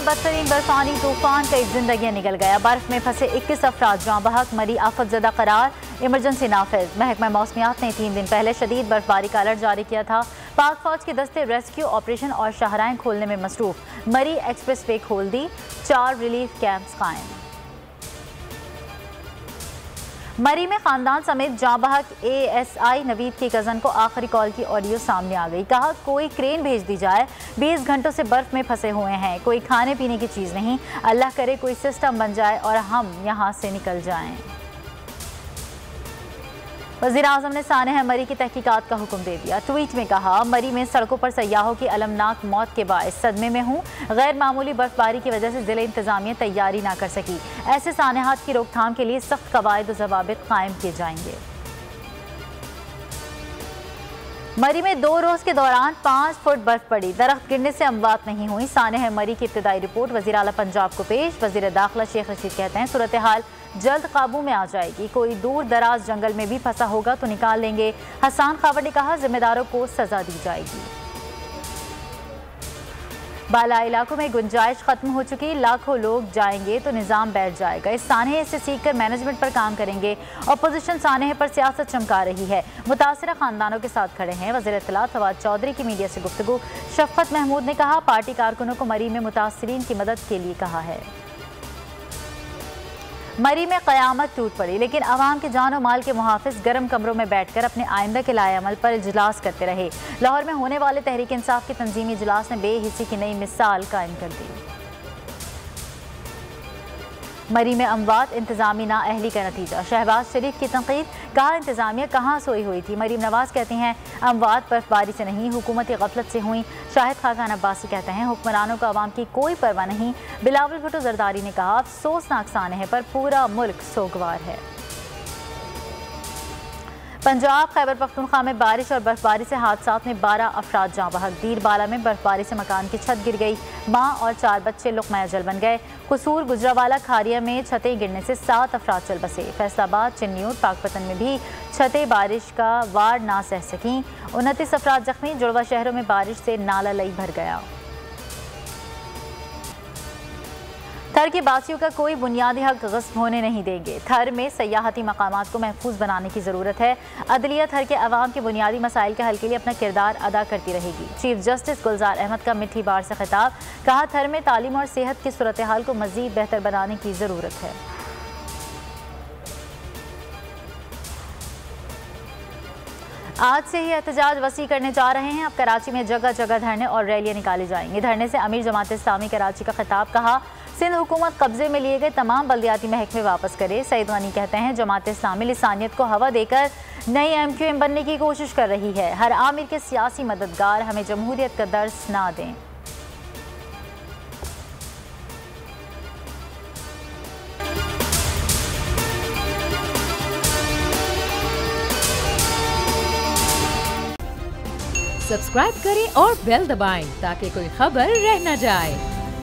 बदतरीन बर्फानी तूफान कई जिंदगियां निकल गया। बर्फ में फंसे 21 अफराद जाँ बहक, मरी आफतजदा करार, इमरजेंसी नाफिज। महकमा मौसमियात ने 3 दिन पहले शदीद बर्फबारी का अलर्ट जारी किया था। पाक फौज के दस्ते रेस्क्यू ऑपरेशन और शाहराएं खोलने में मसरूफ। मरी एक्सप्रेस वे खोल दी, 4 रिलीफ कैंप्स कायम। मरी में खानदान समेत जाँ बहक ASI नवीद की कज़न को आखिरी कॉल की ऑडियो सामने आ गई। कहा कोई क्रेन भेज दी जाए, 20 घंटों से बर्फ में फंसे हुए हैं, कोई खाने पीने की चीज़ नहीं। अल्लाह करे कोई सिस्टम बन जाए और हम यहाँ से निकल जाएं। वज़ीर-ए-आज़म ने सानेह मरी की तहकीकात का हुक्म दे दिया। ट्वीट में कहा, मरी में सड़कों पर सयाहों की अलमनाक मौत के बायस सदमे में हूँ। गैर मामूली बर्फबारी की वजह से ज़िले इंतज़ामिया तैयारी ना कर सकी। ऐसे सानेहात की रोकथाम के लिए सख्त कवायद और ज़वाबित कायम किए जाएंगे। मरी में 2 रोज़ के दौरान 5 फुट बर्फ पड़ी, दरख्त गिरने से अमवात नहीं हुई। सानेह मरी की इब्तदाई रिपोर्ट वज़ीर आला पंजाब को पेश। वज़ीर दाखिला शेख रशीद कहते हैं सूरत हाल जल्द काबू में आ जाएगी। कोई दूर दराज जंगल में भी फंसा होगा तो निकाल लेंगे। हसन खावर ने कहा जिम्मेदारों को सजा दी जाएगी। बाला इलाकों में गुंजाइश खत्म हो चुकी, लाखों लोग जाएंगे तो निज़ाम बैठ जाएगा। इस सानेह से सीखकर मैनेजमेंट पर काम करेंगे। अपोजिशन सानेह पर सियासत चमका रही है, मुतासिरा खानदानों के साथ खड़े हैं। वज़ीर इत्तलात फवाद चौधरी की मीडिया से गुफ्तगू। शफकत महमूद ने कहा पार्टी कारकुनों को मरी में मुतासरीन की मदद के लिए कहा है। मरी में क़यामत टूट पड़ी, लेकिन अवाम के जान और माल के मुहाफिज गर्म कमरों में बैठकर अपने आइंदा के लाए अमल पर इजलास करते रहे। लाहौर में होने वाले तहरीक इंसाफ के तंजीमी इजलास ने बेहिसी की नई मिसाल कायम कर दी। मरी में अमवात इंतजामी नाअहली का नतीजा। शहबाज शरीफ की तनकीद, कहा इंतजामिया कहाँ सोई हुई थी। मरीम नवाज कहती हैं अमवात बर्फबारी से नहीं, हुकूमती गफलत से हुई। शाहिद खाकान अब्बासी कहते हैं हुक्मरानों को अवाम की कोई परवाह नहीं। बिलावल भुट्टो जरदारी ने कहा अफसोसनाक सानेह पर पूरा मुल्क सोगवार है। पंजाब खैबर पख्तूनख्वा में बारिश और बर्फबारी से हादसात में 12 अफराद जाँ बहक। दीरबाला में बर्फबारी से मकान की छत गिर गई, माँ और 4 बच्चे लुक़मा अजल बन गए। कसूर गुजरावाला खारिया में छतें गिरने से 7 अफराद चल बसे। फैसलाबाद चिन्नियूर पाकपतन में भी छतें बारिश का वार ना सह सकीं, 29 अफराद जख्मी। जुड़वा शहरों में बारिश से नाला लई भर गया। थर के बासियों का कोई बुनियादी हक गस्ब होने नहीं देंगे। थर में सयाहती मकामात को महफूज बनाने की ज़रूरत है। अदलिया थर के अवाम के बुनियादी मसाइल के हल के लिए अपना किरदार अदा करती रहेगी। चीफ जस्टिस गुलजार अहमद का मिठी बार से खिताब, कहा थर में तालीम और सेहत की सूरत हाल को मज़ीद बेहतर बनाने की ज़रूरत है। आज से ही एहतजाज वसी करने जा रहे हैं। अब कराची में जगह जगह धरने और रैलियां निकाली जाएंगी। धरने से अमीर जमात इस्लामी कराची का खिताब, कहा सिंध हुकूमत कब्जे में लिए गए तमाम बल्दियाती महकमे वापस करे। सईद गनी कहते हैं जमात इस्लामी लिसानियत को हवा देकर नई MQM बनने की कोशिश कर रही है। हर आमिर के सियासी मददगार हमें जमहूरियत का दर्स ना दें। सब्सक्राइब करें और बेल दबाएं ताकि कोई खबर रह न जाए।